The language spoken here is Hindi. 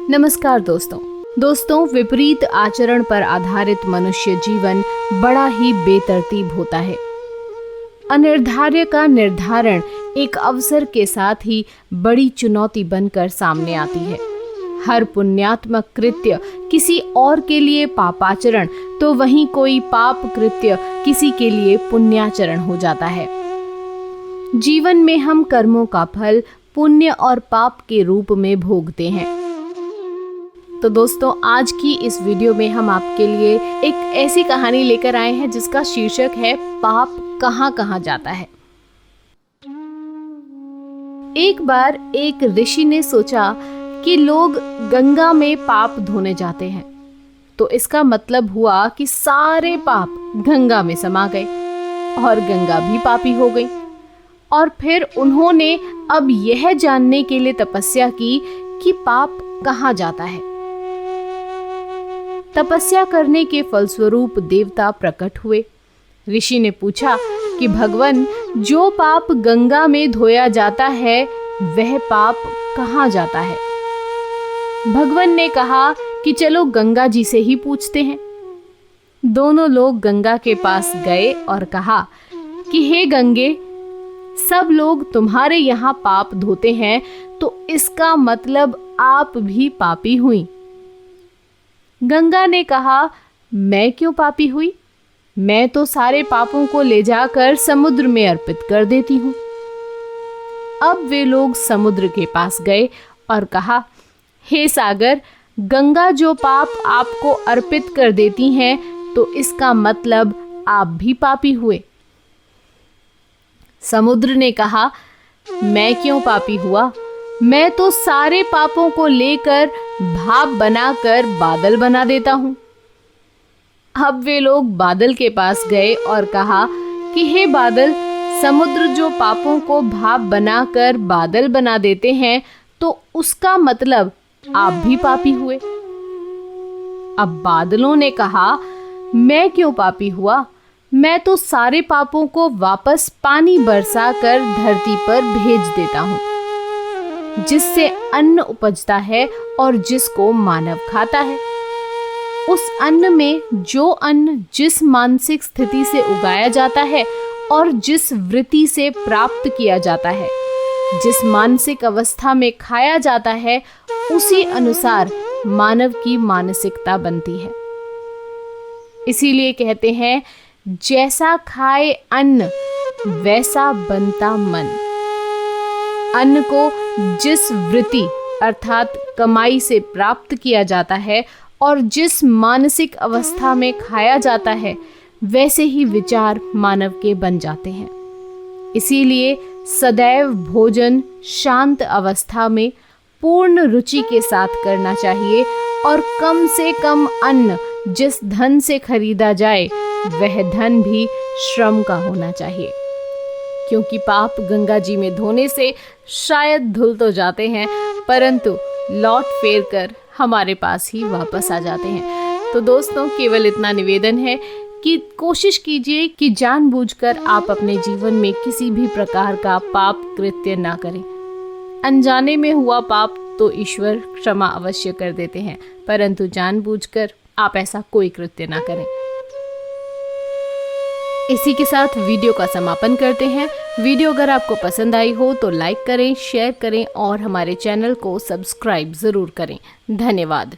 नमस्कार दोस्तों, विपरीत आचरण पर आधारित मनुष्य जीवन बड़ा ही बेतरतीब होता है। अनिर्धार्य का निर्धारण एक अवसर के साथ ही बड़ी चुनौती बनकर सामने आती है। हर पुण्यात्मक कृत्य किसी और के लिए पापाचरण, तो वहीं कोई पाप कृत्य किसी के लिए पुण्याचरण हो जाता है। जीवन में हम कर्मों का फल पुण्य और पाप के रूप में भोगते हैं। तो दोस्तों, आज की इस वीडियो में हम आपके लिए एक ऐसी कहानी लेकर आए हैं जिसका शीर्षक है पाप कहाँ कहाँ जाता है। एक बार एक ऋषि ने सोचा कि लोग गंगा में पाप धोने जाते हैं, तो इसका मतलब हुआ कि सारे पाप गंगा में समा गए और गंगा भी पापी हो गई। और फिर उन्होंने अब यह जानने के लिए तपस्या की कि पाप कहाँ जाता है। तपस्या करने के फलस्वरूप देवता प्रकट हुए। ऋषि ने पूछा कि भगवान, जो पाप गंगा में धोया जाता है वह पाप कहाँ जाता है। भगवान ने कहा कि चलो गंगा जी से ही पूछते हैं। दोनों लोग गंगा के पास गए और कहा कि हे गंगे, सब लोग तुम्हारे यहाँ पाप धोते हैं, तो इसका मतलब आप भी पापी हुई। गंगा ने कहा, मैं क्यों पापी हुई? मैं तो सारे पापों को ले जाकर समुद्र में अर्पित कर देती हूँ। अब वे लोग समुद्र के पास गए और कहा, हे सागर, गंगा जो पाप आपको अर्पित कर देती हैं, तो इसका मतलब आप भी पापी हुए। समुद्र ने कहा, मैं क्यों पापी हुआ? मैं तो सारे पापों को लेकर भाप बनाकर बादल बना देता हूँ। अब वे लोग बादल के पास गए और कहा कि हे बादल, समुद्र जो पापों को भाप बनाकर बादल बना देते हैं, तो उसका मतलब आप भी पापी हुए। अब बादलों ने कहा, मैं क्यों पापी हुआ? मैं तो सारे पापों को वापस पानी बरसाकर धरती पर भेज देता हूँ, जिससे अन्न उपजता है और जिसको मानव खाता है। उस अन्न में जो अन्न जिस मानसिक स्थिति से उगाया जाता है और जिस वृत्ति से प्राप्त किया जाता है, जिस मानसिक अवस्था में खाया जाता है, उसी अनुसार मानव की मानसिकता बनती है। इसीलिए कहते हैं, जैसा खाए अन्न वैसा बनता मन। अन्न को जिस वृत्ति अर्थात कमाई से प्राप्त किया जाता है और जिस मानसिक अवस्था में खाया जाता है, वैसे ही विचार मानव के बन जाते हैं। इसीलिए सदैव भोजन शांत अवस्था में पूर्ण रुचि के साथ करना चाहिए और कम से कम अन्न जिस धन से खरीदा जाए वह धन भी श्रम का होना चाहिए, क्योंकि पाप गंगा जी में धोने से शायद धुल तो जाते हैं, परंतु लौट फेर कर हमारे पास ही वापस आ जाते हैं। तो दोस्तों, केवल इतना निवेदन है कि कोशिश कीजिए कि जानबूझकर आप अपने जीवन में किसी भी प्रकार का पाप कृत्य ना करें। अनजाने में हुआ पाप तो ईश्वर क्षमा अवश्य कर देते हैं, परंतु जानबूझकर आप ऐसा कोई कृत्य ना करें। इसी के साथ वीडियो का समापन करते हैं। वीडियो अगर आपको पसंद आई हो तो लाइक करें, शेयर करें और हमारे चैनल को सब्सक्राइब जरूर करें। धन्यवाद।